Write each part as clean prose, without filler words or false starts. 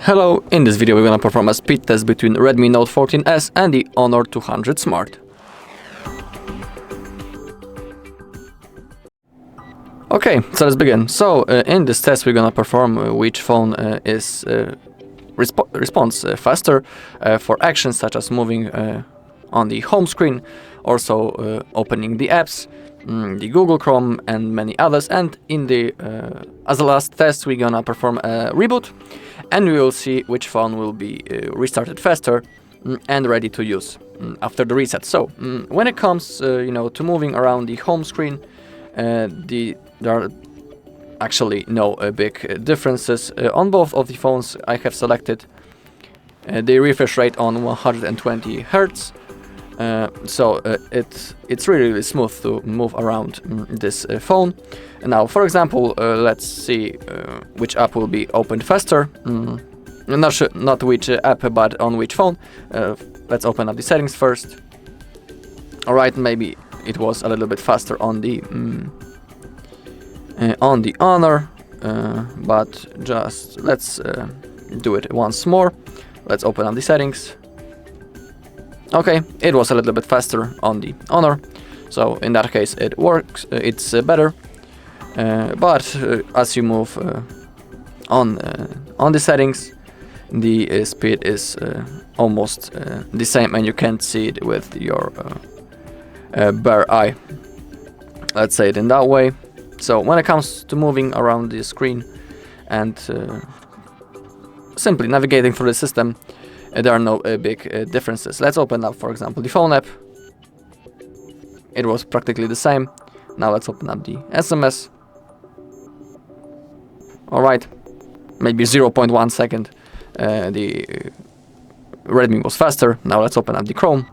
Hello, in this video we're gonna perform a speed test between Redmi Note 14S and the Honor 200 Smart. Okay, so let's begin. So in this test we're gonna perform which phone is responds faster for actions such as moving on the home screen, also opening the apps, the Google Chrome and many others. And in the as a last test we're gonna perform a reboot, and we will see which phone will be restarted faster and ready to use after the reset. So when it comes to moving around the home screen, there are actually no big differences on both of the phones I have selected. The refresh rate on 120 Hz, so it's really smooth to move around this phone. Now, for example, let's see which app will be opened faster. Not sure, not which app, but on which phone. Let's open up the settings first. Alright, maybe it was a little bit faster on the Honor, but just let's do it once more. Let's open up the settings. Okay, it was a little bit faster on the Honor, so in that case it works, it's better. But as you move on the settings, the speed is almost the same, and you can't see it with your bare eye. Let's say it in that way. So when it comes to moving around the screen and simply navigating through the system, there are no big differences. Let's open up, for example, the phone app. It was practically the same. Now let's open up the SMS. Alright, maybe 0.1 second. The Redmi was faster. Now let's open up the Chrome.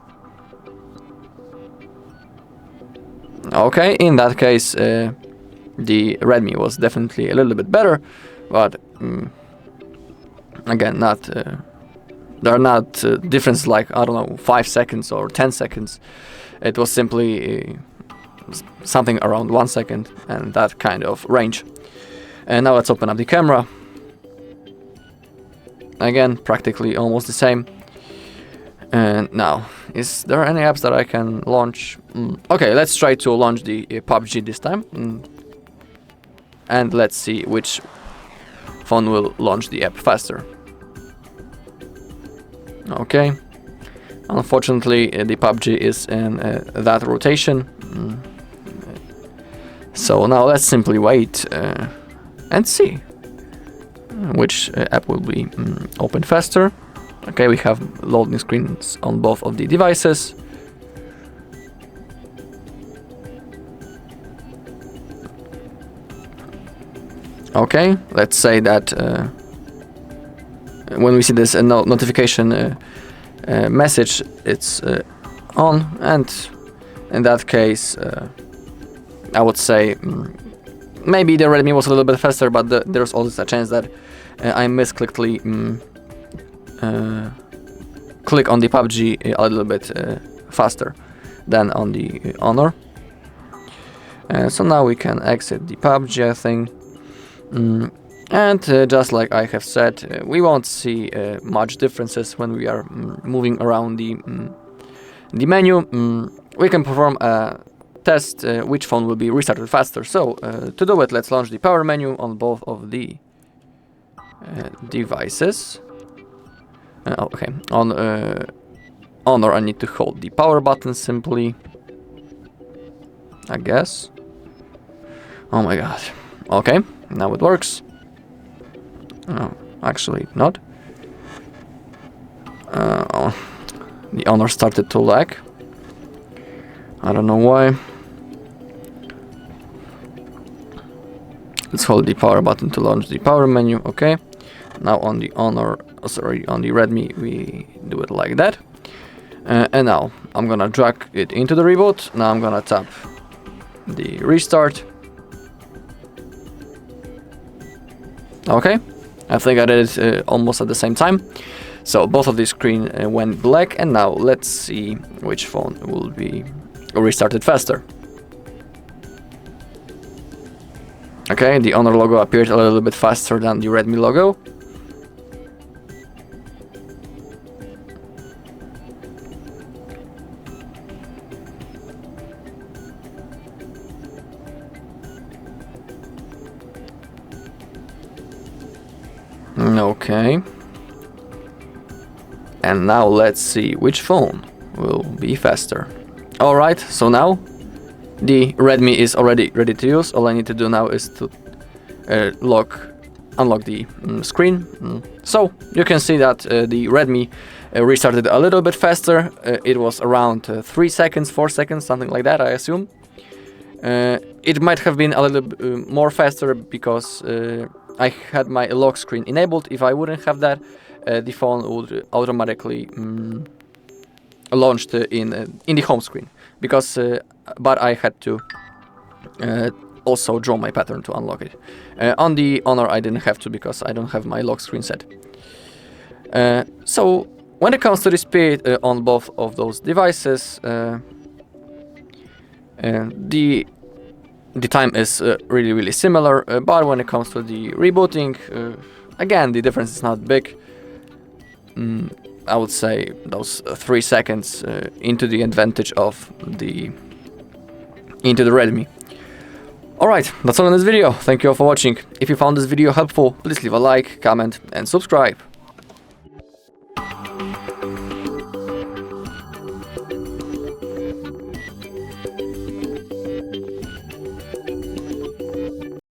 Okay, in that case, the Redmi was definitely a little bit better, but again, there are not differences like, I don't know, 5 seconds or 10 seconds. It was simply something around 1 second and that kind of range. And now let's open up the camera. Again, practically almost the same. And now, is there any apps that I can launch? Okay, let's try to launch the PUBG this time. And let's see which phone will launch the app faster. Okay, unfortunately the PUBG is in that rotation. So now let's simply wait and see which app will be opened faster. Okay, we have loading screens on both of the devices. Okay, let's say that when we see this notification message, it's on, and in that case I would say maybe the Redmi was a little bit faster, but there's always a chance that I misclickly click on the PUBG a little bit faster than on the Honor. So now we can exit the PUBG, I think. And just like I have said, we won't see much differences when we are moving around the menu. We can perform a test which phone will be restarted faster. So to do it, let's launch the power menu on both of the devices. Okay, on Honor I need to hold the power button simply, I guess. Oh my god. Okay, now it works. Oh, actually not. Oh, the Honor started to lag. I don't know why. Let's hold the power button to launch the power menu. Okay. Now on the Honor, on the Redmi, we do it like that. And now I'm gonna drag it into the reboot. Now I'm gonna tap the restart. Okay, I think I did it almost at the same time. So both of the screen went black, and now let's see which phone will be restarted faster. Okay, the Honor logo appeared a little bit faster than the Redmi logo. Okay. And now let's see which phone will be faster. Alright, so now the Redmi is already ready to use. All I need to do now is to unlock the screen. So you can see that the Redmi restarted a little bit faster. It was around 3 seconds, 4 seconds, something like that, I assume. It might have been a little more faster because I had my lock screen enabled. If I wouldn't have that, the phone would automatically launched in the home screen. But I had to also draw my pattern to unlock it. On the Honor I didn't have to because I don't have my lock screen set. So when it comes to the speed on both of those devices, the time is really similar, but when it comes to the rebooting, again the difference is not big. I would say those 3 seconds into the advantage of the Redmi. Alright, that's all in this video. Thank you all for watching. If you found this video helpful, please leave a like, comment and subscribe.